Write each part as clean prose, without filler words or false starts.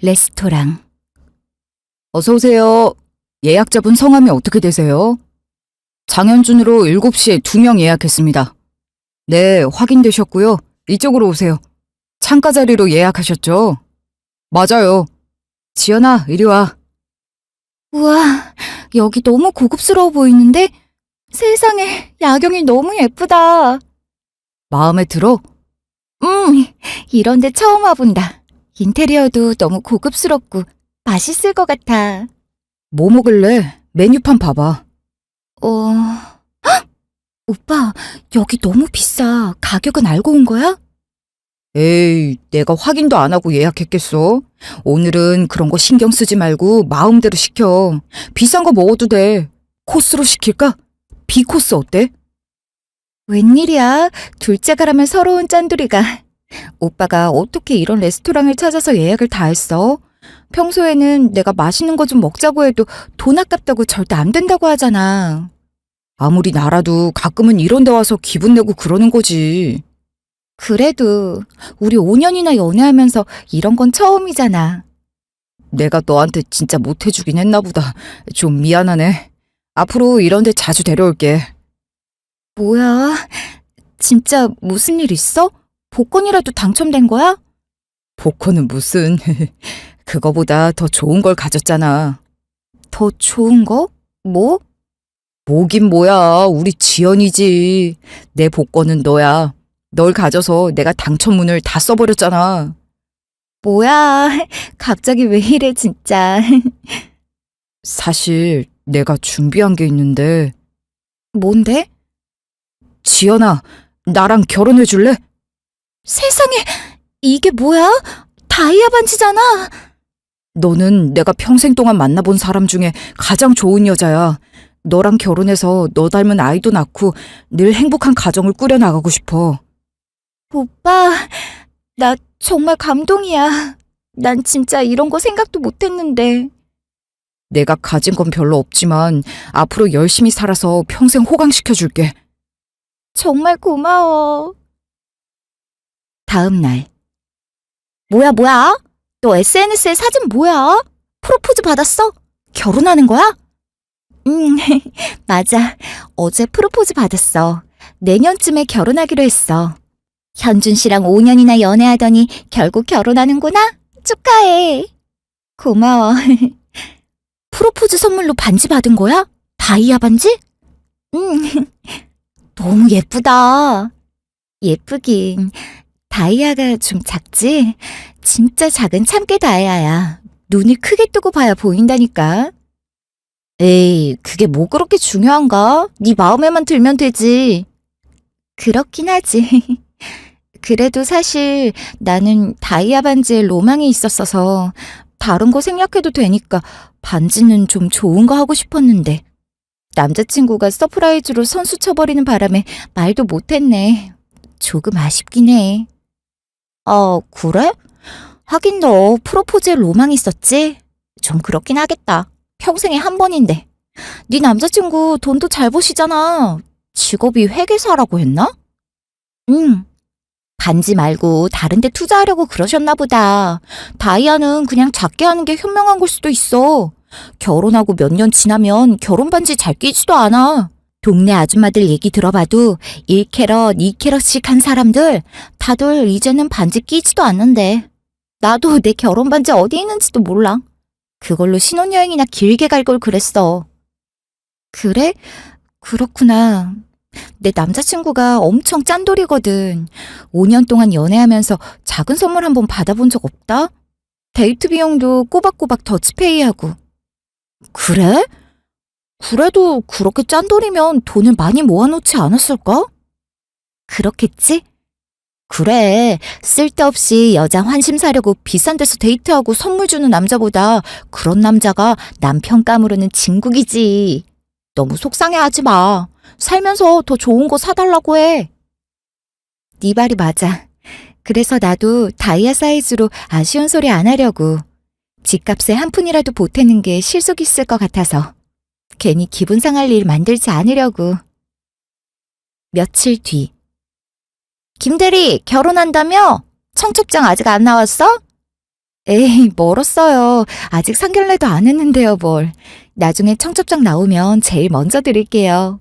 레스토랑. 어서 오세요. 예약자분 성함이 어떻게 되세요? 장현준으로 7시에 2명 예약했습니다. 네, 확인되셨고요. 이쪽으로 오세요. 창가 자리로 예약하셨죠? 맞아요. 지연아, 이리 와. 우와, 여기 너무 고급스러워 보이는데? 세상에, 야경이 너무 예쁘다. 마음에 들어? 이런 데 처음 와본다. 인테리어도 너무 고급스럽고 맛있을 것 같아. 뭐 먹을래? 메뉴판 봐봐. 헉! 오빠, 여기 너무 비싸. 가격은 알고 온 거야? 에이, 내가 확인도 안 하고 예약했겠어? 오늘은 그런 거 신경 쓰지 말고 마음대로 시켜. 비싼 거 먹어도 돼. 코스로 시킬까? B코스 어때? 웬일이야? 둘째가라면 서러운 짠돌이가. 오빠가 어떻게 이런 레스토랑을 찾아서 예약을 다 했어? 평소에는 내가 맛있는 거 좀 먹자고 해도 돈 아깝다고 절대 안 된다고 하잖아. 아무리 나라도 가끔은 이런 데 와서 기분 내고 그러는 거지. 그래도 우리 5년이나 연애하면서 이런 건 처음이잖아. 내가 너한테 진짜 못해주긴 했나 보다. 좀 미안하네. 앞으로 이런 데 자주 데려올게. 뭐야? 진짜 무슨 일 있어? 복권이라도 당첨된 거야? 복권은 무슨... 그거보다 더 좋은 걸 가졌잖아. 더 좋은 거? 뭐? 뭐긴 뭐야. 우리 지연이지. 내 복권은 너야. 널 가져서 내가 당첨문을 다 써버렸잖아. 뭐야. 갑자기 왜 이래 진짜. 사실 내가 준비한 게 있는데. 뭔데? 지연아, 나랑 결혼해 줄래? 세상에, 이게 뭐야? 다이아 반지잖아. 너는 내가 평생 동안 만나본 사람 중에 가장 좋은 여자야. 너랑 결혼해서 너 닮은 아이도 낳고 늘 행복한 가정을 꾸려나가고 싶어. 오빠, 나 정말 감동이야. 난 진짜 이런 거 생각도 못했는데. 내가 가진 건 별로 없지만 앞으로 열심히 살아서 평생 호강시켜줄게. 정말 고마워. 다음 날. 뭐야? 너 SNS에 사진 뭐야? 프로포즈 받았어? 결혼하는 거야? 맞아. 어제 프로포즈 받았어. 내년쯤에 결혼하기로 했어. 현준 씨랑 5년이나 연애하더니 결국 결혼하는구나? 축하해. 고마워. 프로포즈 선물로 반지 받은 거야? 다이아 반지? 너무 예쁘다. 예쁘긴. 다이아가 좀 작지? 진짜 작은 참깨 다이아야. 눈을 크게 뜨고 봐야 보인다니까. 에이, 그게 뭐 그렇게 중요한가? 네 마음에만 들면 되지. 그렇긴 하지. 그래도 사실 나는 다이아 반지에 로망이 있었어서 다른 거 생략해도 되니까 반지는 좀 좋은 거 하고 싶었는데 남자친구가 서프라이즈로 선수 쳐버리는 바람에 말도 못했네. 조금 아쉽긴 해. 그래? 하긴 너 프로포즈에 로망 있었지? 좀 그렇긴 하겠다. 평생에 한 번인데. 네 남자친구 돈도 잘 버시잖아. 직업이 회계사라고 했나? 응. 반지 말고 다른 데 투자하려고 그러셨나 보다. 다이아는 그냥 작게 하는 게 현명한 걸 수도 있어. 결혼하고 몇 년 지나면 결혼 반지 잘 끼지도 않아. 동네 아줌마들 얘기 들어봐도 1캐럿, 2캐럿씩 한 사람들 다들 이제는 반지 끼지도 않는데. 나도 내 결혼 반지 어디 있는지도 몰라. 그걸로 신혼여행이나 길게 갈 걸 그랬어. 그래? 그렇구나. 내 남자친구가 엄청 짠돌이거든. 5년 동안 연애하면서 작은 선물 한 번 받아본 적 없다? 데이트 비용도 꼬박꼬박 더치페이하고. 그래? 그래도 그렇게 짠돌이면 돈을 많이 모아놓지 않았을까? 그렇겠지? 그래, 쓸데없이 여자 환심 사려고 비싼 데서 데이트하고 선물 주는 남자보다 그런 남자가 남편 감으로는 진국이지. 너무 속상해하지 마. 살면서 더 좋은 거 사달라고 해. 네 말이 맞아. 그래서 나도 다이아 사이즈로 아쉬운 소리 안 하려고. 집값에 한 푼이라도 보태는 게 실속 있을 것 같아서. 괜히 기분 상할 일 만들지 않으려고. 며칠 뒤. 김대리, 결혼한다며? 청첩장 아직 안 나왔어? 에이, 멀었어요. 아직 상견례도 안 했는데요, 뭘. 나중에 청첩장 나오면 제일 먼저 드릴게요.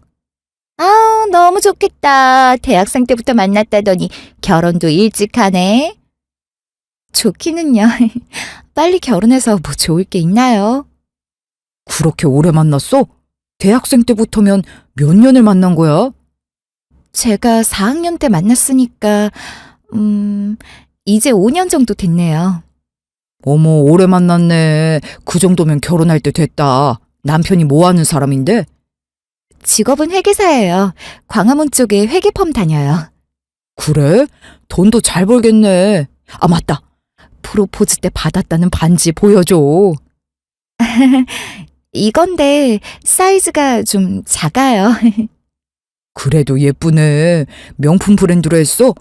아우, 너무 좋겠다. 대학생 때부터 만났다더니 결혼도 일찍 하네. 좋기는요. 빨리 결혼해서 뭐 좋을 게 있나요? 그렇게 오래 만났어? 대학생 때부터면 몇 년을 만난 거야? 제가 4학년 때 만났으니까, 이제 5년 정도 됐네요. 어머, 오래 만났네. 그 정도면 결혼할 때 됐다. 남편이 뭐 하는 사람인데? 직업은 회계사예요. 광화문 쪽에 회계펌 다녀요. 그래? 돈도 잘 벌겠네. 아, 맞다. 프로포즈 때 받았다는 반지 보여줘. 이건데 사이즈가 좀 작아요. 그래도 예쁘네. 명품 브랜드로 했어?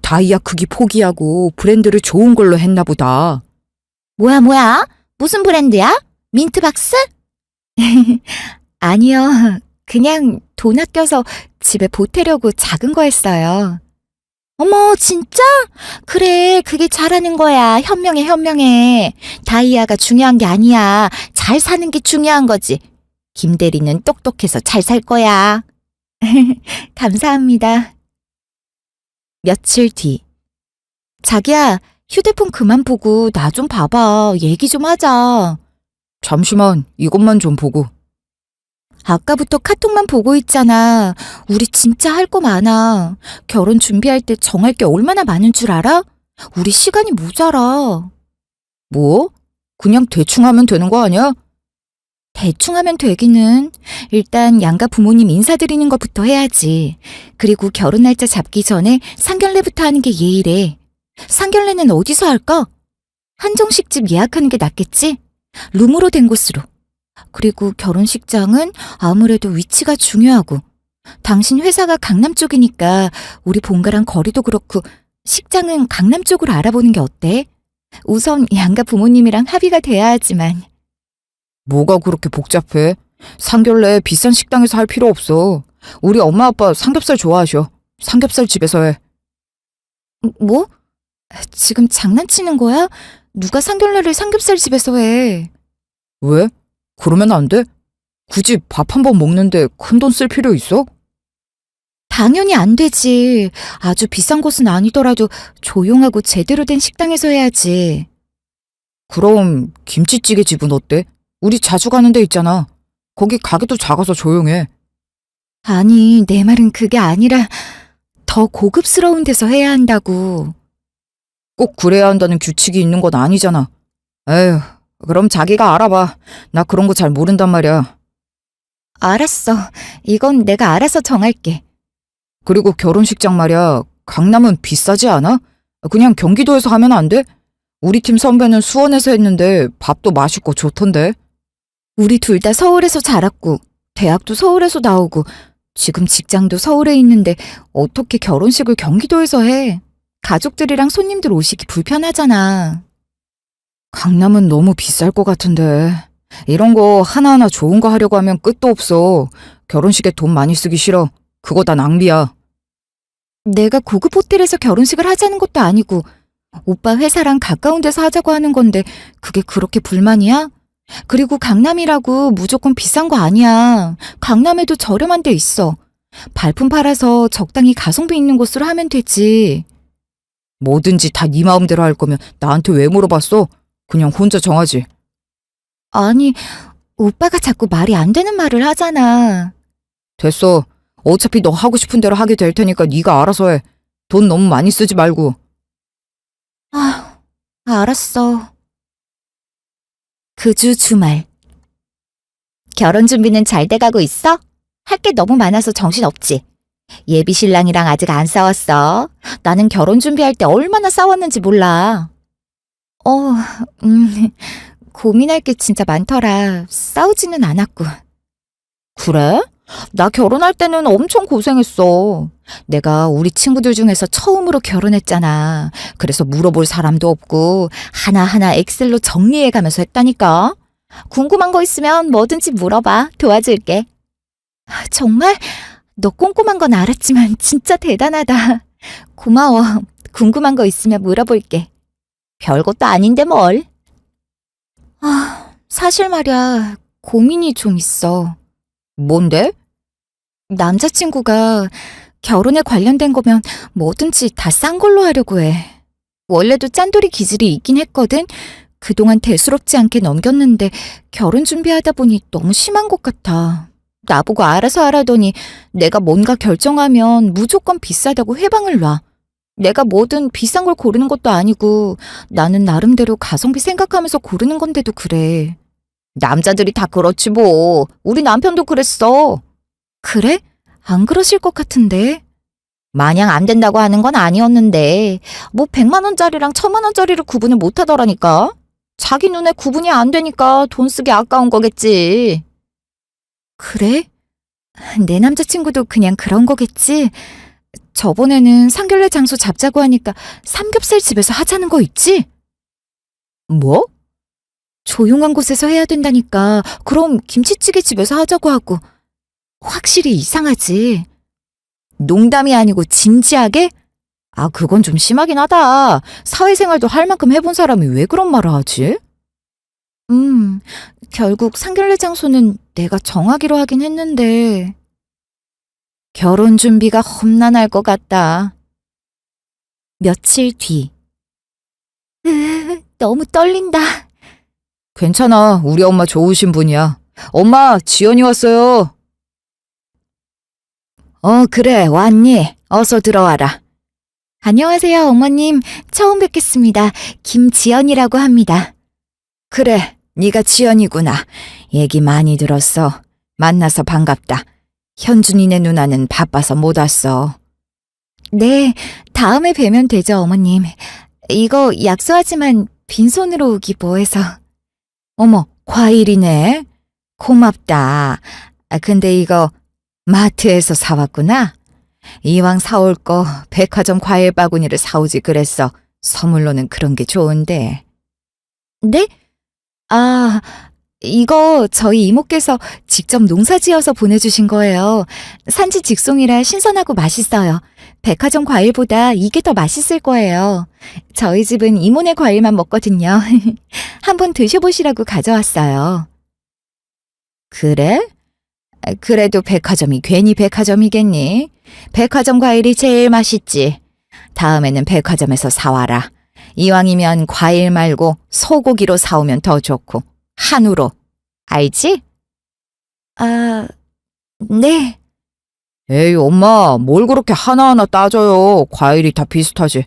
다이아 크기 포기하고 브랜드를 좋은 걸로 했나 보다. 뭐야? 무슨 브랜드야? 민트박스? 아니요. 그냥 돈 아껴서 집에 보태려고 작은 거 했어요. 어머, 진짜? 그래, 그게 잘하는 거야. 현명해. 다이아가 중요한 게 아니야. 잘 사는 게 중요한 거지. 김 대리는 똑똑해서 잘 살 거야. 감사합니다. 며칠 뒤. 자기야, 휴대폰 그만 보고 나 좀 봐봐. 얘기 좀 하자. 잠시만, 이것만 좀 보고. 아까부터 카톡만 보고 있잖아. 우리 진짜 할 거 많아. 결혼 준비할 때 정할 게 얼마나 많은 줄 알아? 우리 시간이 모자라. 뭐? 그냥 대충 하면 되는 거 아니야? 대충 하면 되기는. 일단 양가 부모님 인사드리는 것부터 해야지. 그리고 결혼 날짜 잡기 전에 상견례부터 하는 게 예의래. 상견례는 어디서 할까? 한정식집 예약하는 게 낫겠지? 룸으로 된 곳으로. 그리고 결혼식장은 아무래도 위치가 중요하고, 당신 회사가 강남 쪽이니까 우리 본가랑 거리도 그렇고 식장은 강남 쪽으로 알아보는 게 어때? 우선 양가 부모님이랑 합의가 돼야 하지만. 뭐가 그렇게 복잡해? 상견례 비싼 식당에서 할 필요 없어. 우리 엄마 아빠 삼겹살 좋아하셔. 삼겹살 집에서 해. 뭐? 지금 장난치는 거야? 누가 상견례를 삼겹살 집에서 해? 왜? 그러면 안 돼? 굳이 밥 한 번 먹는데 큰 돈 쓸 필요 있어? 당연히 안 되지. 아주 비싼 곳은 아니더라도 조용하고 제대로 된 식당에서 해야지. 그럼 김치찌개 집은 어때? 우리 자주 가는 데 있잖아. 거기 가게도 작아서 조용해. 아니, 내 말은 그게 아니라 더 고급스러운 데서 해야 한다고. 꼭 그래야 한다는 규칙이 있는 건 아니잖아. 에휴, 그럼 자기가 알아봐. 나 그런 거 잘 모른단 말이야. 알았어. 이건 내가 알아서 정할게. 그리고 결혼식장 말이야. 강남은 비싸지 않아? 그냥 경기도에서 하면 안 돼? 우리 팀 선배는 수원에서 했는데 밥도 맛있고 좋던데. 우리 둘 다 서울에서 자랐고, 대학도 서울에서 나오고, 지금 직장도 서울에 있는데 어떻게 결혼식을 경기도에서 해? 가족들이랑 손님들 오시기 불편하잖아. 강남은 너무 비쌀 것 같은데. 이런 거 하나하나 좋은 거 하려고 하면 끝도 없어. 결혼식에 돈 많이 쓰기 싫어. 그거 다 낭비야. 내가 고급 호텔에서 결혼식을 하자는 것도 아니고, 오빠 회사랑 가까운 데서 하자고 하는 건데 그게 그렇게 불만이야? 그리고 강남이라고 무조건 비싼 거 아니야. 강남에도 저렴한 데 있어. 발품 팔아서 적당히 가성비 있는 곳으로 하면 되지. 뭐든지 다 네 마음대로 할 거면 나한테 왜 물어봤어? 그냥 혼자 정하지. 아니, 오빠가 자꾸 말이 안 되는 말을 하잖아. 됐어. 어차피 너 하고 싶은 대로 하게 될 테니까 네가 알아서 해. 돈 너무 많이 쓰지 말고. 아, 알았어. 그 주 주말. 결혼 준비는 잘 돼가고 있어? 할 게 너무 많아서 정신없지. 예비 신랑이랑 아직 안 싸웠어. 나는 결혼 준비할 때 얼마나 싸웠는지 몰라. 어, 고민할 게 진짜 많더라. 싸우지는 않았고. 그래? 나 결혼할 때는 엄청 고생했어. 내가 우리 친구들 중에서 처음으로 결혼했잖아. 그래서 물어볼 사람도 없고 하나하나 엑셀로 정리해가면서 했다니까. 궁금한 거 있으면 뭐든지 물어봐. 도와줄게. 정말? 너 꼼꼼한 건 알았지만 진짜 대단하다. 고마워. 궁금한 거 있으면 물어볼게. 별것도 아닌데 뭘. 사실 말이야, 고민이 좀 있어. 뭔데? 남자친구가 결혼에 관련된 거면 뭐든지 다 싼 걸로 하려고 해. 원래도 짠돌이 기질이 있긴 했거든. 그동안 대수롭지 않게 넘겼는데 결혼 준비하다 보니 너무 심한 것 같아. 나보고 알아서 하라더니 내가 뭔가 결정하면 무조건 비싸다고 해방을 놔. 내가 뭐든 비싼 걸 고르는 것도 아니고 나는 나름대로 가성비 생각하면서 고르는 건데도 그래. 남자들이 다 그렇지 뭐. 우리 남편도 그랬어. 그래? 안 그러실 것 같은데. 마냥 안 된다고 하는 건 아니었는데 뭐 100만 원짜리랑 1000만 원짜리를 구분을 못 하더라니까. 자기 눈에 구분이 안 되니까 돈 쓰기 아까운 거겠지. 그래? 내 남자친구도 그냥 그런 거겠지? 저번에는 상견례 장소 잡자고 하니까 삼겹살 집에서 하자는 거 있지? 뭐? 조용한 곳에서 해야 된다니까. 그럼 김치찌개 집에서 하자고 하고. 확실히 이상하지? 농담이 아니고 진지하게? 아, 그건 좀 심하긴 하다. 사회생활도 할 만큼 해본 사람이 왜 그런 말을 하지? 결국 상견례 장소는 내가 정하기로 하긴 했는데. 결혼 준비가 험난할 것 같다. 며칠 뒤. 너무 떨린다. 괜찮아. 우리 엄마 좋으신 분이야. 엄마, 지연이 왔어요. 그래, 왔니? 어서 들어와라. 안녕하세요, 어머님. 처음 뵙겠습니다. 김지연이라고 합니다. 그래, 네가 지연이구나. 얘기 많이 들었어. 만나서 반갑다. 현준이네 누나는 바빠서 못 왔어. 네, 다음에 뵈면 되죠, 어머님. 이거 약소하지만 빈손으로 오기 뭐해서. 어머, 과일이네. 고맙다. 근데 이거 마트에서 사왔구나. 이왕 사올 거 백화점 과일 바구니를 사오지 그랬어. 선물로는 그런 게 좋은데. 네? 아, 이거 저희 이모께서 직접 농사 지어서 보내주신 거예요. 산지 직송이라 신선하고 맛있어요. 백화점 과일보다 이게 더 맛있을 거예요. 저희 집은 이모네 과일만 먹거든요. 한번 드셔보시라고 가져왔어요. 그래? 그래도 백화점이 괜히 백화점이겠니? 백화점 과일이 제일 맛있지. 다음에는 백화점에서 사와라. 이왕이면 과일 말고 소고기로 사오면 더 좋고 한우로. 알지? 아, 네. 에이, 엄마, 뭘 그렇게 하나하나 따져요. 과일이 다 비슷하지.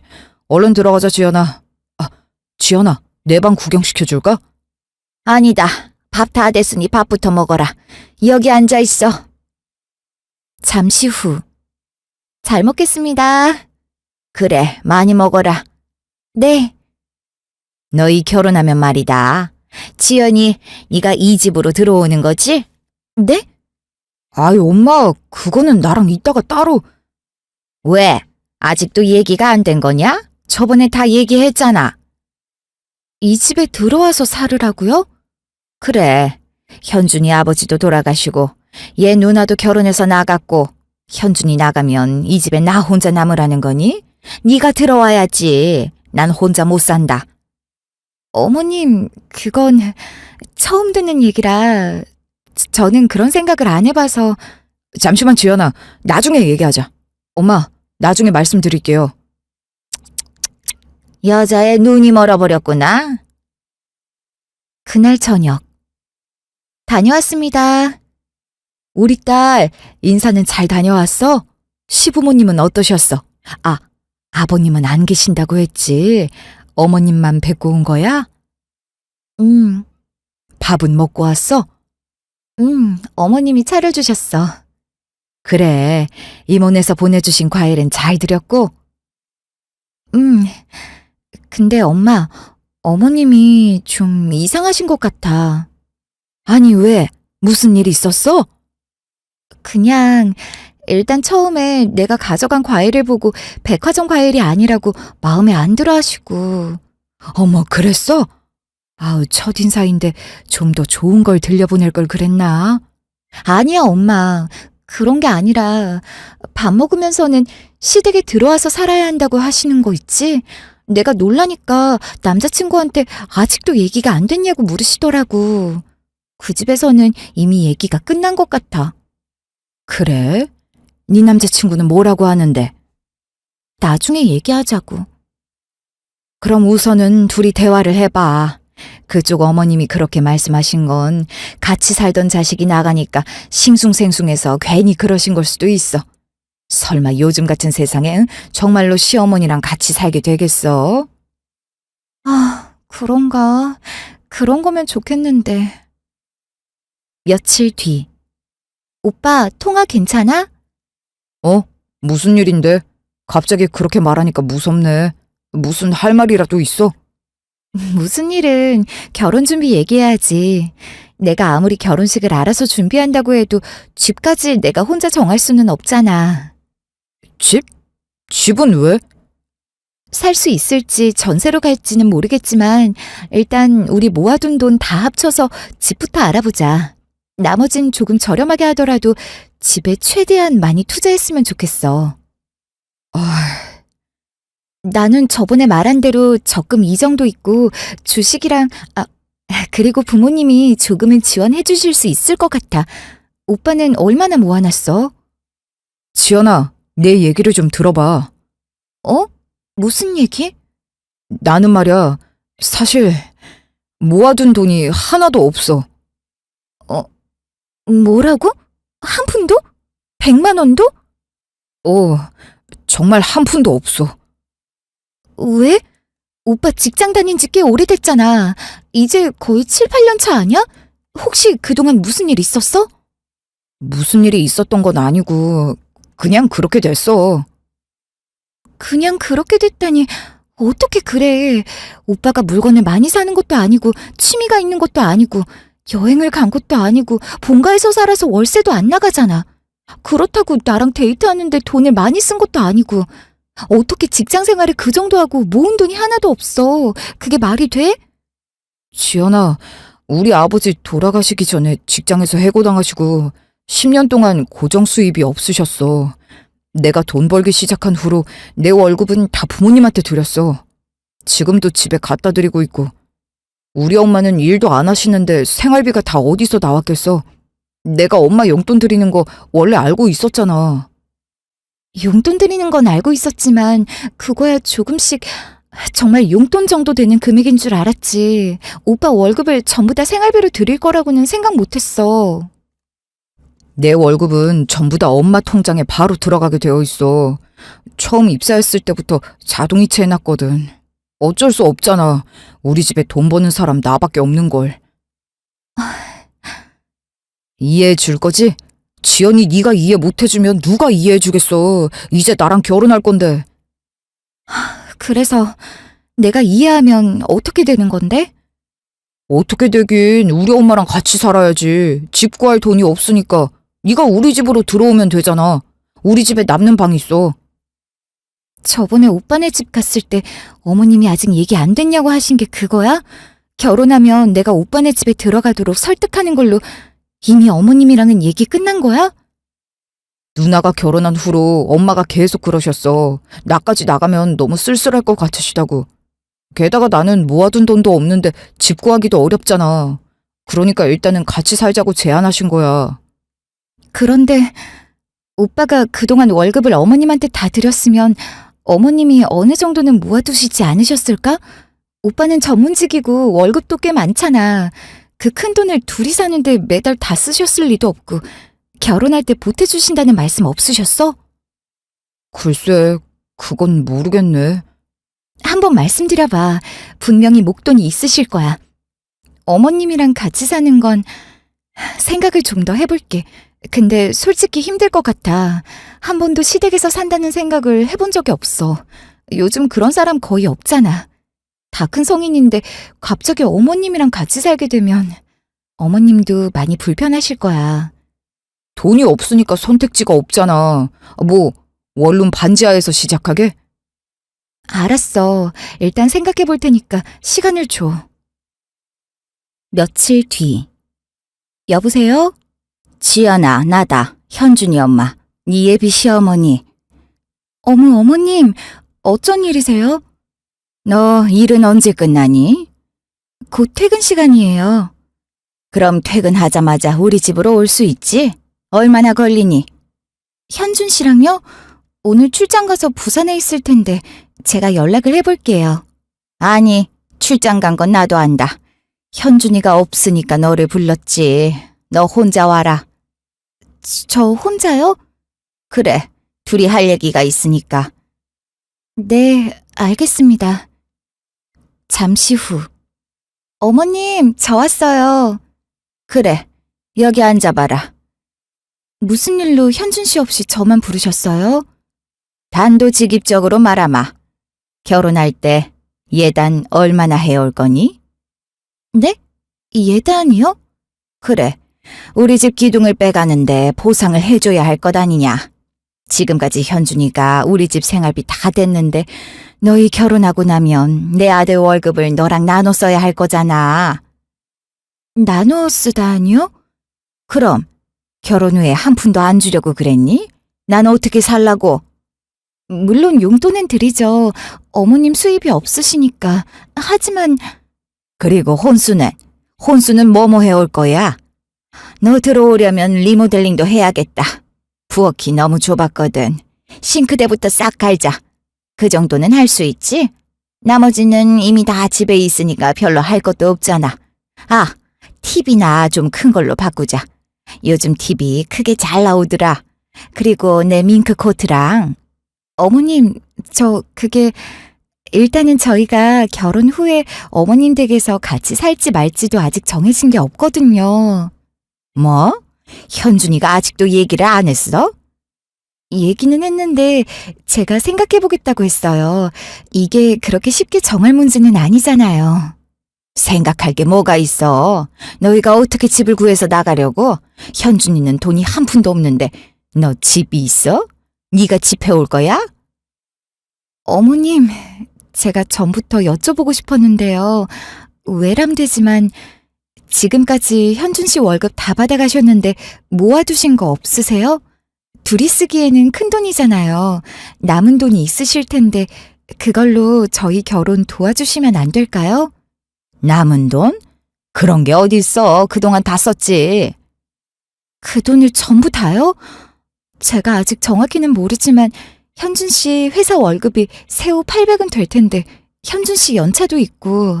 얼른 들어가자, 지연아. 지연아, 내 방 구경시켜줄까? 아니다. 밥 다 됐으니 밥부터 먹어라. 여기 앉아 있어. 잠시 후. 잘 먹겠습니다. 그래, 많이 먹어라. 네. 너희 결혼하면 말이다. 지연이 네가 이 집으로 들어오는 거지? 네? 아이, 엄마, 그거는 나랑 이따가 따로. 왜? 아직도 얘기가 안 된 거냐? 저번에 다 얘기했잖아. 이 집에 들어와서 살으라고요? 그래. 현준이 아버지도 돌아가시고 얘 누나도 결혼해서 나갔고 현준이 나가면 이 집에 나 혼자 남으라는 거니? 네가 들어와야지. 난 혼자 못 산다. 어머님, 그건 처음 듣는 얘기라 저는 그런 생각을 안 해봐서. 잠시만, 지연아. 나중에 얘기하자. 엄마, 나중에 말씀드릴게요. 여자의 눈이 멀어버렸구나. 그날 저녁. 다녀왔습니다. 우리 딸 인사는 잘 다녀왔어? 시부모님은 어떠셨어? 아버님은 안 계신다고 했지. 어머님만 뵙고 온 거야? 밥은 먹고 왔어? 어머님이 차려주셨어. 그래, 이모네서 보내주신 과일은 잘 드렸고? 근데 엄마, 어머님이 좀 이상하신 것 같아. 아니, 왜? 무슨 일 있었어? 그냥 일단 처음에 내가 가져간 과일을 보고 백화점 과일이 아니라고 마음에 안 들어 하시고. 어머, 그랬어? 아우, 첫인사인데 좀 더 좋은 걸 들려보낼 걸 그랬나? 아니야, 엄마. 그런 게 아니라 밥 먹으면서는 시댁에 들어와서 살아야 한다고 하시는 거 있지? 내가 놀라니까 남자친구한테 아직도 얘기가 안 됐냐고 물으시더라고. 그 집에서는 이미 얘기가 끝난 것 같아. 그래? 네 남자친구는 뭐라고 하는데? 나중에 얘기하자고. 그럼 우선은 둘이 대화를 해봐. 그쪽 어머님이 그렇게 말씀하신 건 같이 살던 자식이 나가니까 싱숭생숭해서 괜히 그러신 걸 수도 있어. 설마 요즘 같은 세상에 정말로 시어머니랑 같이 살게 되겠어? 아, 그런가. 그런 거면 좋겠는데. 며칠 뒤. 오빠, 통화 괜찮아? 무슨 일인데? 갑자기 그렇게 말하니까 무섭네. 무슨 할 말이라도 있어? 무슨 일은 결혼 준비 얘기해야지. 내가 아무리 결혼식을 알아서 준비한다고 해도 집까지 내가 혼자 정할 수는 없잖아. 집? 집은 왜? 살 수 있을지 전세로 갈지는 모르겠지만 일단 우리 모아둔 돈 다 합쳐서 집부터 알아보자. 나머진 조금 저렴하게 하더라도 집에 최대한 많이 투자했으면 좋겠어. 나는 저번에 말한 대로 적금 이 정도 있고 주식이랑 그리고 부모님이 조금은 지원해 주실 수 있을 것 같아. 오빠는 얼마나 모아놨어? 지연아, 내 얘기를 좀 들어봐. 무슨 얘기? 나는 말이야, 사실 모아둔 돈이 하나도 없어. 뭐라고? 한 푼도? 100만 원도? 정말 한 푼도 없어. 왜? 오빠 직장 다닌 지 꽤 오래됐잖아. 이제 거의 7, 8년 차 아니야? 혹시 그동안 무슨 일 있었어? 무슨 일이 있었던 건 아니고 그냥 그렇게 됐어. 그냥 그렇게 됐다니 어떻게 그래. 오빠가 물건을 많이 사는 것도 아니고 취미가 있는 것도 아니고 여행을 간 것도 아니고 본가에서 살아서 월세도 안 나가잖아. 그렇다고 나랑 데이트하는데 돈을 많이 쓴 것도 아니고 어떻게 직장 생활을 그 정도 하고 모은 돈이 하나도 없어. 그게 말이 돼? 지연아, 우리 아버지 돌아가시기 전에 직장에서 해고당하시고 10년 동안 고정 수입이 없으셨어. 내가 돈 벌기 시작한 후로 내 월급은 다 부모님한테 드렸어. 지금도 집에 갖다 드리고 있고. 우리 엄마는 일도 안 하시는데 생활비가 다 어디서 나왔겠어. 내가 엄마 용돈 드리는 거 원래 알고 있었잖아. 용돈 드리는 건 알고 있었지만 그거야 조금씩 정말 용돈 정도 되는 금액인 줄 알았지. 오빠 월급을 전부 다 생활비로 드릴 거라고는 생각 못했어. 내 월급은 전부 다 엄마 통장에 바로 들어가게 되어 있어. 처음 입사했을 때부터 자동이체 해놨거든. 어쩔 수 없잖아. 우리 집에 돈 버는 사람 나밖에 없는 걸. 이해해 줄 거지? 지연이 네가 이해 못 해주면 누가 이해해 주겠어. 이제 나랑 결혼할 건데. 그래서 내가 이해하면 어떻게 되는 건데? 어떻게 되긴 우리 엄마랑 같이 살아야지. 집 구할 돈이 없으니까 네가 우리 집으로 들어오면 되잖아. 우리 집에 남는 방 있어. 저번에 오빠네 집 갔을 때 어머님이 아직 얘기 안 됐냐고 하신 게 그거야? 결혼하면 내가 오빠네 집에 들어가도록 설득하는 걸로 이미 어머님이랑은 얘기 끝난 거야? 누나가 결혼한 후로 엄마가 계속 그러셨어. 나까지 나가면 너무 쓸쓸할 것 같으시다고. 게다가 나는 모아둔 돈도 없는데 집 구하기도 어렵잖아. 그러니까 일단은 같이 살자고 제안하신 거야. 그런데 오빠가 그동안 월급을 어머님한테 다 드렸으면 어머님이 어느 정도는 모아두시지 않으셨을까? 오빠는 전문직이고 월급도 꽤 많잖아. 그 큰 돈을 둘이 사는데 매달 다 쓰셨을 리도 없고 결혼할 때 보태주신다는 말씀 없으셨어? 글쎄, 그건 모르겠네. 한번 말씀드려봐. 분명히 목돈이 있으실 거야. 어머님이랑 같이 사는 건 생각을 좀 더 해볼게. 근데 솔직히 힘들 것 같아. 한 번도 시댁에서 산다는 생각을 해본 적이 없어. 요즘 그런 사람 거의 없잖아. 다 큰 성인인데 갑자기 어머님이랑 같이 살게 되면 어머님도 많이 불편하실 거야. 돈이 없으니까 선택지가 없잖아. 뭐, 원룸 반지하에서 시작하게? 알았어. 일단 생각해 볼 테니까 시간을 줘. 며칠 뒤. 여보세요? 지연아, 나다. 현준이 엄마. 네 예비 시어머니. 어머, 어머님. 어쩐 일이세요? 너 일은 언제 끝나니? 곧 퇴근 시간이에요. 그럼 퇴근하자마자 우리 집으로 올 수 있지? 얼마나 걸리니? 현준 씨랑요? 오늘 출장 가서 부산에 있을 텐데 제가 연락을 해볼게요. 아니, 출장 간 건 나도 안다. 현준이가 없으니까 너를 불렀지. 너 혼자 와라. 저 혼자요? 그래, 둘이 할 얘기가 있으니까. 네, 알겠습니다. 잠시 후. 어머님, 저 왔어요. 그래, 여기 앉아봐라. 무슨 일로 현준 씨 없이 저만 부르셨어요? 단도직입적으로 말하마. 결혼할 때 예단 얼마나 해올 거니? 네? 예단이요? 그래, 우리 집 기둥을 빼가는데 보상을 해줘야 할 것 아니냐. 지금까지 현준이가 우리 집 생활비 다 댔는데 너희 결혼하고 나면 내 아들 월급을 너랑 나눠 써야 할 거잖아. 나누어 쓰다니요? 그럼 결혼 후에 한 푼도 안 주려고 그랬니? 난 어떻게 살라고? 물론 용돈은 드리죠. 어머님 수입이 없으시니까. 하지만 그리고 혼수는 뭐뭐 해올 거야? 너 들어오려면 리모델링도 해야겠다. 부엌이 너무 좁았거든. 싱크대부터 싹 갈자. 그 정도는 할 수 있지? 나머지는 이미 다 집에 있으니까 별로 할 것도 없잖아. 아, TV나 좀 큰 걸로 바꾸자. 요즘 TV 크게 잘 나오더라. 그리고 내 밍크 코트랑. 어머님, 일단은 저희가 결혼 후에 어머님 댁에서 같이 살지 말지도 아직 정해진 게 없거든요. 뭐? 현준이가 아직도 얘기를 안 했어? 얘기는 했는데 제가 생각해보겠다고 했어요. 이게 그렇게 쉽게 정할 문제는 아니잖아요. 생각할 게 뭐가 있어? 너희가 어떻게 집을 구해서 나가려고? 현준이는 돈이 한 푼도 없는데 너 집이 있어? 네가 집 해올 거야? 어머님, 제가 전부터 여쭤보고 싶었는데요. 외람되지만 지금까지 현준 씨 월급 다 받아가셨는데 모아두신 거 없으세요? 둘이 쓰기에는 큰 돈이잖아요. 남은 돈이 있으실 텐데 그걸로 저희 결혼 도와주시면 안 될까요? 남은 돈? 그런 게 어딨어. 그동안 다 썼지. 그 돈을 전부 다요? 제가 아직 정확히는 모르지만 현준 씨 회사 월급이 세후 800은 될 텐데 현준 씨 연차도 있고.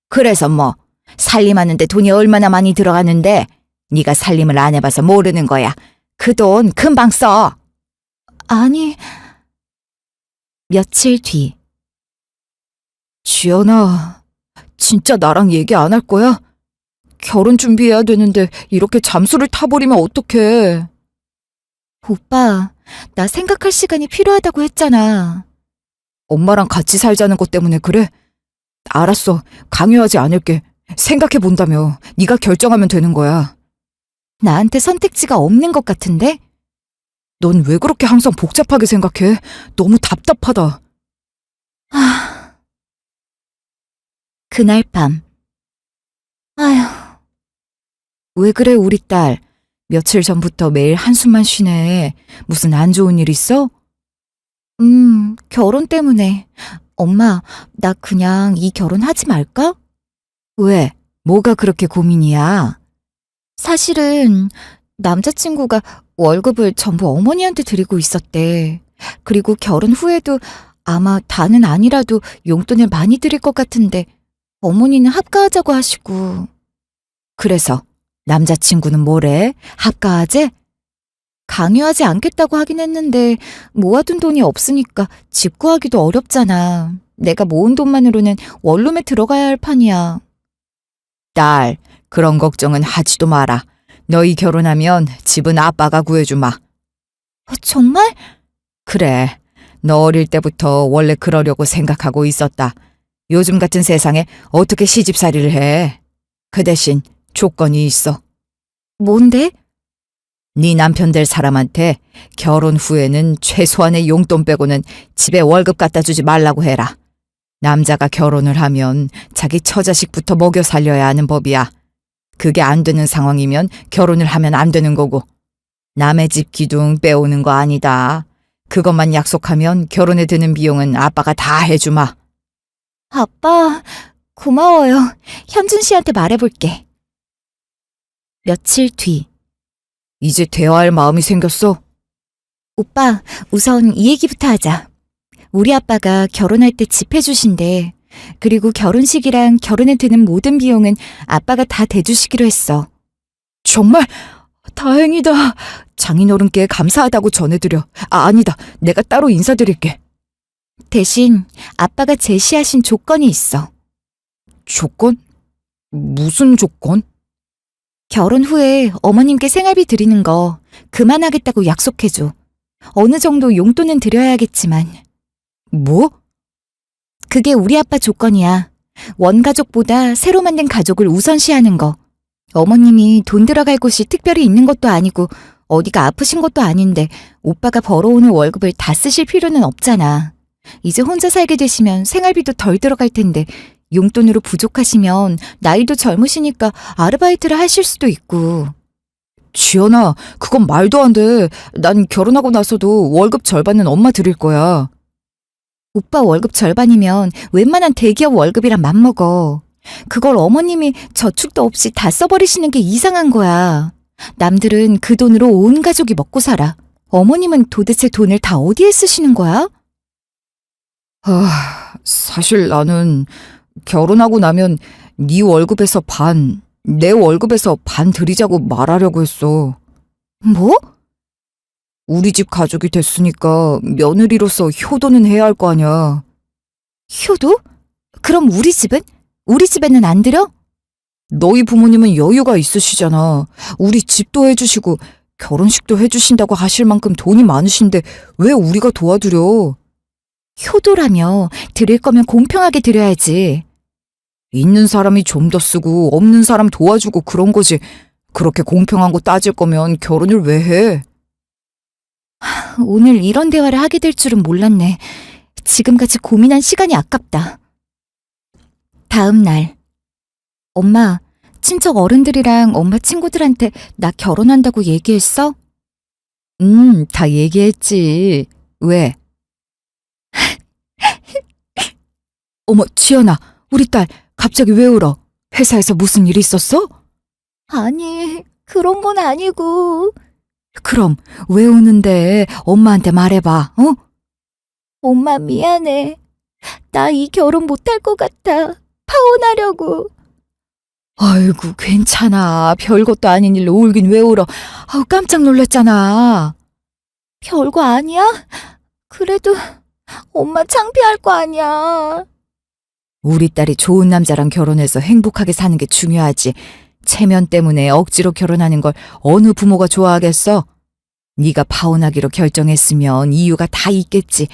그래서 뭐 살림하는데 돈이 얼마나 많이 들어가는데 네가 살림을 안 해봐서 모르는 거야. 그 돈 금방 써. 아니, 며칠 뒤. 지연아, 진짜 나랑 얘기 안 할 거야? 결혼 준비해야 되는데 이렇게 잠수를 타버리면 어떡해. 오빠, 나 생각할 시간이 필요하다고 했잖아. 엄마랑 같이 살자는 것 때문에 그래? 알았어, 강요하지 않을게. 생각해 본다며. 네가 결정하면 되는 거야. 나한테 선택지가 없는 것 같은데? 넌 왜 그렇게 항상 복잡하게 생각해? 너무 답답하다. 그날 밤. 아휴, 왜 그래 우리 딸? 며칠 전부터 매일 한숨만 쉬네. 무슨 안 좋은 일 있어? 결혼 때문에. 엄마, 나 그냥 이 결혼 하지 말까? 왜? 뭐가 그렇게 고민이야? 사실은 남자친구가 월급을 전부 어머니한테 드리고 있었대. 그리고 결혼 후에도 아마 다는 아니라도 용돈을 많이 드릴 것 같은데 어머니는 합가하자고 하시고. 그래서 남자친구는 뭐래? 합가하재? 강요하지 않겠다고 하긴 했는데 모아둔 돈이 없으니까 집 구하기도 어렵잖아. 내가 모은 돈만으로는 원룸에 들어가야 할 판이야. 딸, 그런 걱정은 하지도 마라. 너희 결혼하면 집은 아빠가 구해주마. 정말? 그래, 너 어릴 때부터 원래 그러려고 생각하고 있었다. 요즘 같은 세상에 어떻게 시집살이를 해? 그 대신 조건이 있어. 뭔데? 네 남편 될 사람한테 결혼 후에는 최소한의 용돈 빼고는 집에 월급 갖다 주지 말라고 해라. 남자가 결혼을 하면 자기 처자식부터 먹여 살려야 하는 법이야. 그게 안 되는 상황이면 결혼을 하면 안 되는 거고. 남의 집 기둥 빼오는 거 아니다. 그것만 약속하면 결혼에 드는 비용은 아빠가 다 해주마. 아빠, 고마워요. 현준 씨한테 말해볼게. 며칠 뒤. 이제 대화할 마음이 생겼어? 오빠, 우선 이 얘기부터 하자. 우리 아빠가 결혼할 때 집 해주신대. 그리고 결혼식이랑 결혼에 드는 모든 비용은 아빠가 다 대주시기로 했어. 정말 다행이다. 장인어른께 감사하다고 전해드려. 아니다. 내가 따로 인사드릴게. 대신 아빠가 제시하신 조건이 있어. 조건? 무슨 조건? 결혼 후에 어머님께 생활비 드리는 거 그만하겠다고 약속해줘. 어느 정도 용돈은 드려야겠지만. 뭐? 그게 우리 아빠 조건이야. 원가족보다 새로 만든 가족을 우선시하는 거. 어머님이 돈 들어갈 곳이 특별히 있는 것도 아니고 어디가 아프신 것도 아닌데 오빠가 벌어오는 월급을 다 쓰실 필요는 없잖아. 이제 혼자 살게 되시면 생활비도 덜 들어갈 텐데 용돈으로 부족하시면 나이도 젊으시니까 아르바이트를 하실 수도 있고. 지연아, 그건 말도 안 돼. 난 결혼하고 나서도 월급 절반은 엄마 드릴 거야. 오빠 월급 절반이면 웬만한 대기업 월급이랑 맞먹어. 그걸 어머님이 저축도 없이 다 써버리시는 게 이상한 거야. 남들은 그 돈으로 온 가족이 먹고 살아. 어머님은 도대체 돈을 다 어디에 쓰시는 거야? 사실 나는 결혼하고 나면 네 월급에서 반, 내 월급에서 반 드리자고 말하려고 했어. 뭐? 우리 집 가족이 됐으니까 며느리로서 효도는 해야 할 거 아니야. 효도? 그럼 우리 집은? 우리 집에는 안 들여? 너희 부모님은 여유가 있으시잖아. 우리 집도 해주시고 결혼식도 해주신다고 하실 만큼 돈이 많으신데 왜 우리가 도와드려? 효도라며 드릴 거면 공평하게 드려야지. 있는 사람이 좀 더 쓰고 없는 사람 도와주고 그런 거지. 그렇게 공평한 거 따질 거면 결혼을 왜 해? 오늘 이런 대화를 하게 될 줄은 몰랐네. 지금까지 고민한 시간이 아깝다. 다음 날. 엄마, 친척 어른들이랑 엄마 친구들한테 나 결혼한다고 얘기했어? 다 얘기했지. 왜? 어머, 지연아, 우리 딸 갑자기 왜 울어? 회사에서 무슨 일 있었어? 아니, 그런 건 아니고. 그럼 왜 우는데 엄마한테 말해봐, 어? 엄마 미안해. 나 이 결혼 못할 것 같아. 파혼하려고. 아이고, 괜찮아. 별것도 아닌 일로 울긴 왜 울어. 아우, 깜짝 놀랐잖아. 별거 아니야? 그래도 엄마 창피할 거 아니야. 우리 딸이 좋은 남자랑 결혼해서 행복하게 사는 게 중요하지. 체면 때문에 억지로 결혼하는 걸 어느 부모가 좋아하겠어? 네가 파혼하기로 결정했으면 이유가 다 있겠지.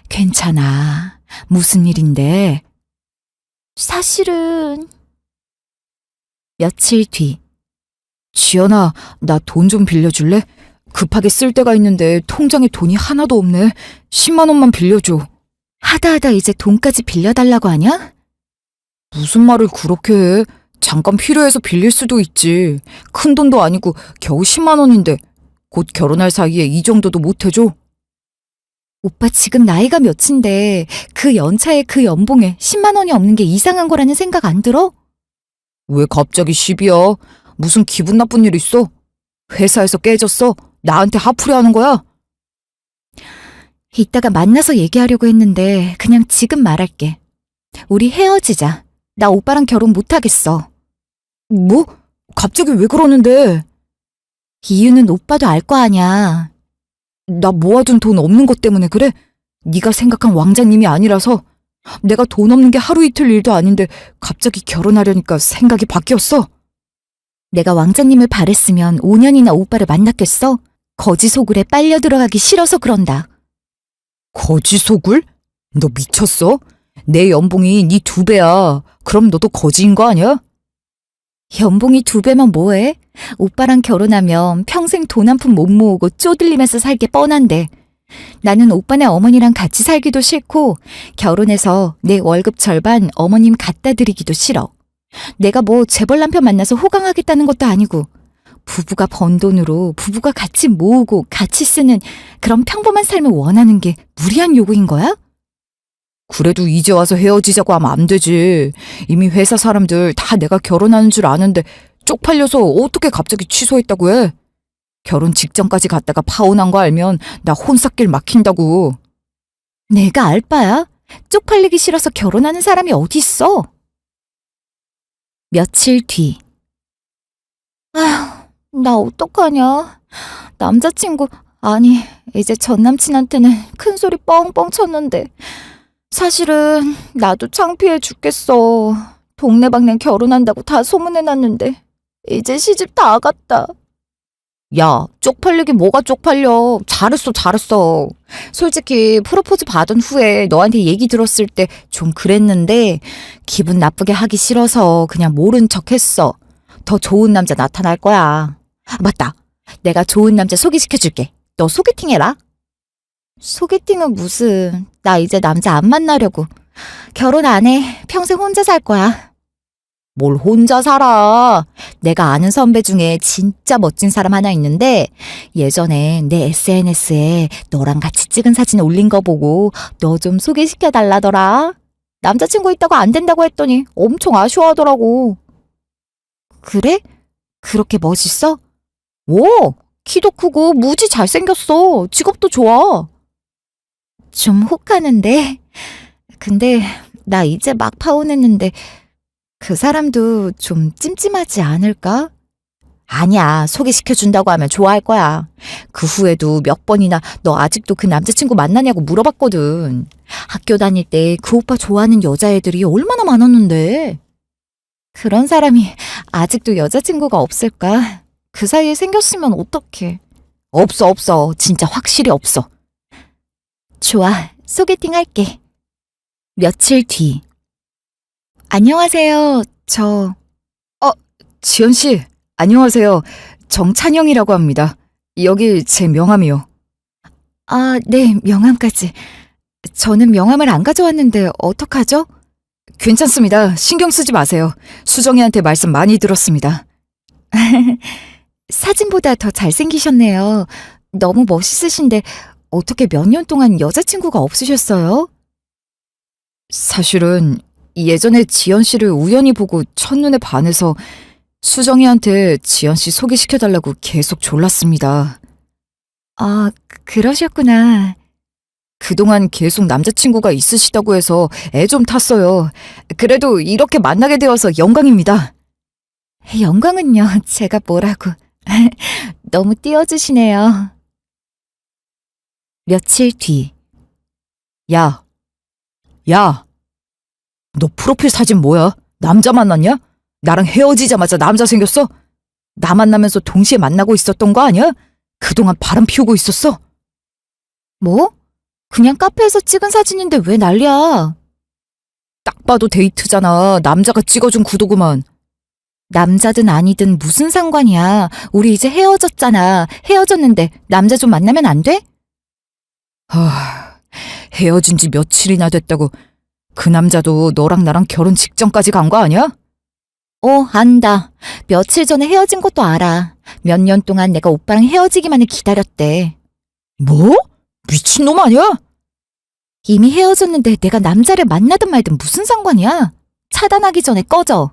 괜찮아. 무슨 일인데? 사실은. 며칠 뒤. 지연아, 나 돈 좀 빌려줄래? 급하게 쓸 데가 있는데 통장에 돈이 하나도 없네. 10만 원만 빌려줘. 하다 이제 돈까지 빌려달라고 하냐? 무슨 말을 그렇게 해? 잠깐 필요해서 빌릴 수도 있지. 큰 돈도 아니고 겨우 10만 원인데 곧 결혼할 사이에 이 정도도 못 해줘? 오빠 지금 나이가 몇인데 그 연차에 그 연봉에 10만 원이 없는 게 이상한 거라는 생각 안 들어? 왜 갑자기 시비야? 무슨 기분 나쁜 일 있어? 회사에서 깨졌어? 나한테 화풀이 하는 거야? 이따가 만나서 얘기하려고 했는데 그냥 지금 말할게. 우리 헤어지자. 나 오빠랑 결혼 못하겠어. 뭐? 갑자기 왜 그러는데? 이유는 오빠도 알 거 아냐. 나 모아둔 돈 없는 것 때문에 그래? 네가 생각한 왕자님이 아니라서. 내가 돈 없는 게 하루 이틀 일도 아닌데 갑자기 결혼하려니까 생각이 바뀌었어. 내가 왕자님을 바랬으면 5년이나 오빠를 만났겠어? 거지 소굴에 빨려 들어가기 싫어서 그런다. 거지 속을? 너 미쳤어? 내 연봉이 네 2배야. 그럼 너도 거지인 거 아니야? 연봉이 2배면 뭐해? 오빠랑 결혼하면 평생 돈 한 푼 못 모으고 쪼들리면서 살게 뻔한데. 나는 오빠네 어머니랑 같이 살기도 싫고 결혼해서 내 월급 절반 어머님 갖다 드리기도 싫어. 내가 뭐 재벌 남편 만나서 호강하겠다는 것도 아니고 부부가 번 돈으로 부부가 같이 모으고 같이 쓰는 그런 평범한 삶을 원하는 게 무리한 요구인 거야? 그래도 이제 와서 헤어지자고 하면 안 되지. 이미 회사 사람들 다 내가 결혼하는 줄 아는데 쪽팔려서 어떻게 갑자기 취소했다고 해. 결혼 직전까지 갔다가 파혼한 거 알면 나 혼삿길 막힌다고. 내가 알 바야? 쪽팔리기 싫어서 결혼하는 사람이 어딨어? 며칠 뒤. 아휴, 나 어떡하냐. 남자친구, 아니, 이제 전 남친한테는 큰 소리 뻥뻥 쳤는데. 사실은 나도 창피해 죽겠어. 동네방네 결혼한다고 다 소문해놨는데. 이제 시집 다 갔다. 야, 쪽팔리긴 뭐가 쪽팔려. 잘했어. 솔직히 프로포즈 받은 후에 너한테 얘기 들었을 때 좀 그랬는데 기분 나쁘게 하기 싫어서 그냥 모른 척 했어. 더 좋은 남자 나타날 거야. 아, 맞다. 내가 좋은 남자 소개시켜줄게. 너 소개팅 해라. 소개팅은 무슨. 나 이제 남자 안 만나려고. 결혼 안 해. 평생 혼자 살 거야. 뭘 혼자 살아. 내가 아는 선배 중에 진짜 멋진 사람 하나 있는데 예전에 내 SNS에 너랑 같이 찍은 사진 올린 거 보고 너 좀 소개시켜 달라더라. 남자친구 있다고 안 된다고 했더니 엄청 아쉬워하더라고. 그래? 그렇게 멋있어? 오, 키도 크고 무지 잘생겼어. 직업도 좋아. 좀 혹하는데. 근데 나 이제 막 파혼했는데 그 사람도 좀 찜찜하지 않을까? 아니야, 소개시켜준다고 하면 좋아할 거야. 그 후에도 몇 번이나 너 아직도 그 남자친구 만나냐고 물어봤거든. 학교 다닐 때 그 오빠 좋아하는 여자애들이 얼마나 많았는데. 그런 사람이 아직도 여자친구가 없을까? 그 사이에 생겼으면 어떡해. 없어. 진짜 확실히 없어. 좋아, 소개팅 할게. 며칠 뒤. 안녕하세요. 지연 씨, 안녕하세요. 정찬영이라고 합니다. 여기 제 명함이요. 아, 네, 명함까지. 저는 명함을 안 가져왔는데 어떡하죠? 괜찮습니다. 신경 쓰지 마세요. 수정이한테 말씀 많이 들었습니다. 사진보다 더 잘생기셨네요. 너무 멋있으신데 어떻게 몇 년 동안 여자친구가 없으셨어요? 사실은 예전에 지연 씨를 우연히 보고 첫눈에 반해서 수정이한테 지연 씨 소개시켜달라고 계속 졸랐습니다. 아, 그러셨구나. 그동안 계속 남자친구가 있으시다고 해서 애 좀 탔어요. 그래도 이렇게 만나게 되어서 영광입니다. 영광은요, 제가 뭐라고. 너무 띄워주시네요. 며칠 뒤. 야, 너 프로필 사진 뭐야? 남자 만났냐? 나랑 헤어지자마자 남자 생겼어? 나 만나면서 동시에 만나고 있었던 거 아니야? 그동안 바람 피우고 있었어? 뭐? 그냥 카페에서 찍은 사진인데 왜 난리야? 딱 봐도 데이트잖아. 남자가 찍어준 구도구만. 남자든 아니든 무슨 상관이야. 우리 이제 헤어졌잖아. 헤어졌는데 남자 좀 만나면 안 돼? 헤어진 지 며칠이나 됐다고. 그 남자도 너랑 나랑 결혼 직전까지 간 거 아니야? 안다. 며칠 전에 헤어진 것도 알아. 몇 년 동안 내가 오빠랑 헤어지기만을 기다렸대. 뭐? 미친놈 아니야? 이미 헤어졌는데 내가 남자를 만나든 말든 무슨 상관이야? 차단하기 전에 꺼져.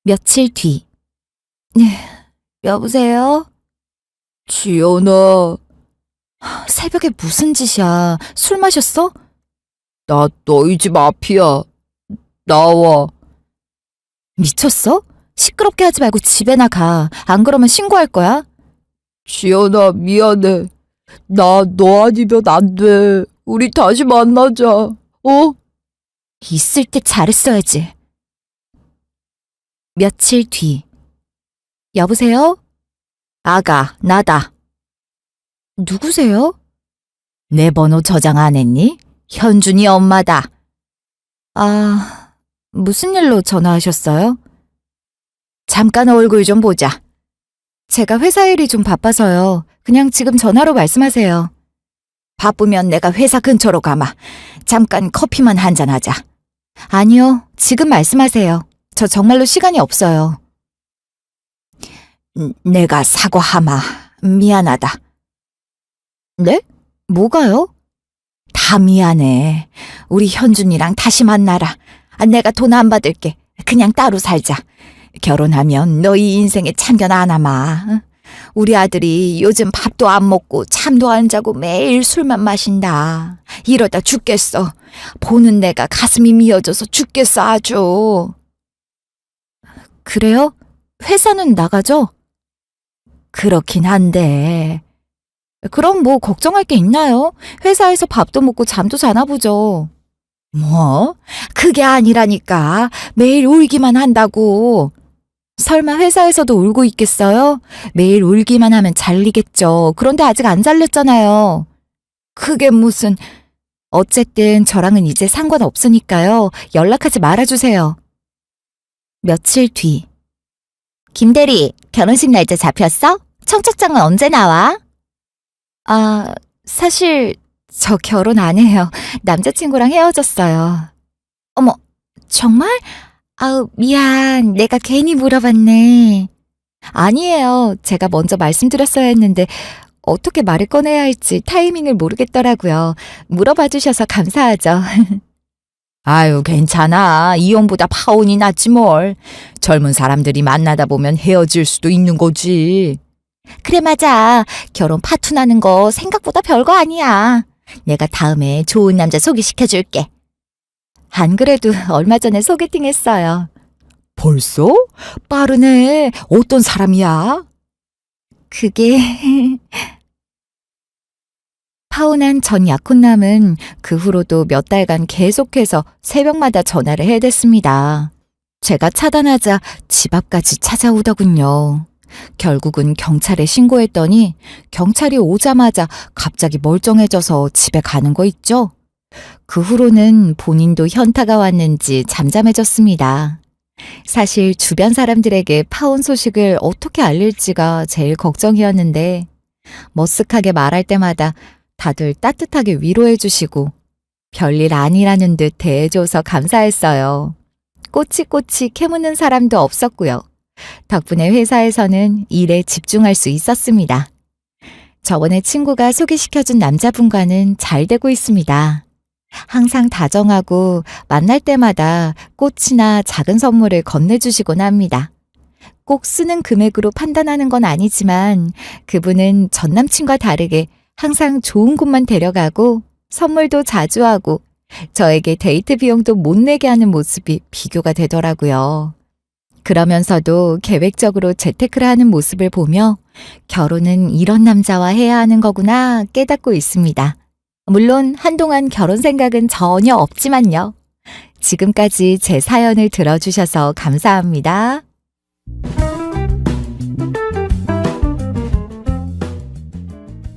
며칠 뒤. 네, 여보세요? 지연아, 새벽에 무슨 짓이야? 술 마셨어? 나 너희 집 앞이야. 나와. 미쳤어? 시끄럽게 하지 말고 집에 나가. 안 그러면 신고할 거야. 지연아, 미안해. 나 너 아니면 안 돼. 우리 다시 만나자. 어? 있을 때 잘했어야지. 며칠 뒤. 여보세요? 아가, 나다. 누구세요? 내 번호 저장 안 했니? 현준이 엄마다. 아, 무슨 일로 전화하셨어요? 잠깐 얼굴 좀 보자. 제가 회사 일이 좀 바빠서요. 그냥 지금 전화로 말씀하세요. 바쁘면 내가 회사 근처로 가마. 잠깐 커피만 한잔 하자. 아니요, 지금 말씀하세요. 저 정말로 시간이 없어요. 내가 사과하마. 미안하다. 네? 뭐가요? 다 미안해. 우리 현준이랑 다시 만나라. 내가 돈 안 받을게. 그냥 따로 살자. 결혼하면 너희 인생에 참견 안 하마. 응? 우리 아들이 요즘 밥도 안 먹고 잠도 안 자고 매일 술만 마신다. 이러다 죽겠어. 보는 내가 가슴이 미어져서 죽겠어 아주. 그래요? 회사는 나가죠? 그렇긴 한데. 그럼 뭐 걱정할 게 있나요? 회사에서 밥도 먹고 잠도 자나 보죠. 뭐? 그게 아니라니까. 매일 울기만 한다고. 설마 회사에서도 울고 있겠어요? 매일 울기만 하면 잘리겠죠. 그런데 아직 안 잘렸잖아요. 그게 무슨. 어쨌든 저랑은 이제 상관없으니까요. 연락하지 말아주세요. 며칠 뒤. 김대리, 결혼식 날짜 잡혔어? 청첩장은 언제 나와? 아, 사실 저 결혼 안 해요. 남자친구랑 헤어졌어요. 어머, 정말? 아우, 미안. 내가 괜히 물어봤네. 아니에요. 제가 먼저 말씀드렸어야 했는데 어떻게 말을 꺼내야 할지 타이밍을 모르겠더라고요. 물어봐 주셔서 감사하죠. 아유, 괜찮아. 이혼보다 파혼이 낫지 뭘. 젊은 사람들이 만나다 보면 헤어질 수도 있는 거지. 그래, 맞아. 결혼 파투나는 거 생각보다 별거 아니야. 내가 다음에 좋은 남자 소개시켜줄게. 안 그래도 얼마 전에 소개팅 했어요. 벌써? 빠르네. 어떤 사람이야? 그게... 파혼한 전 약혼남은 그 후로도 몇 달간 계속해서 새벽마다 전화를 해댔습니다. 제가 차단하자 집 앞까지 찾아오더군요. 결국은 경찰에 신고했더니 경찰이 오자마자 갑자기 멀쩡해져서 집에 가는 거 있죠? 그 후로는 본인도 현타가 왔는지 잠잠해졌습니다. 사실 주변 사람들에게 파혼 소식을 어떻게 알릴지가 제일 걱정이었는데 머쓱하게 말할 때마다 다들 따뜻하게 위로해 주시고 별일 아니라는 듯 대해줘서 감사했어요. 꼬치꼬치 캐묻는 사람도 없었고요. 덕분에 회사에서는 일에 집중할 수 있었습니다. 저번에 친구가 소개시켜준 남자분과는 잘 되고 있습니다. 항상 다정하고 만날 때마다 꽃이나 작은 선물을 건네주시곤 합니다. 꼭 쓰는 금액으로 판단하는 건 아니지만 그분은 전 남친과 다르게 항상 좋은 곳만 데려가고 선물도 자주 하고 저에게 데이트 비용도 못 내게 하는 모습이 비교가 되더라고요. 그러면서도 계획적으로 재테크를 하는 모습을 보며 결혼은 이런 남자와 해야 하는 거구나 깨닫고 있습니다. 물론 한동안 결혼 생각은 전혀 없지만요. 지금까지 제 사연을 들어주셔서 감사합니다.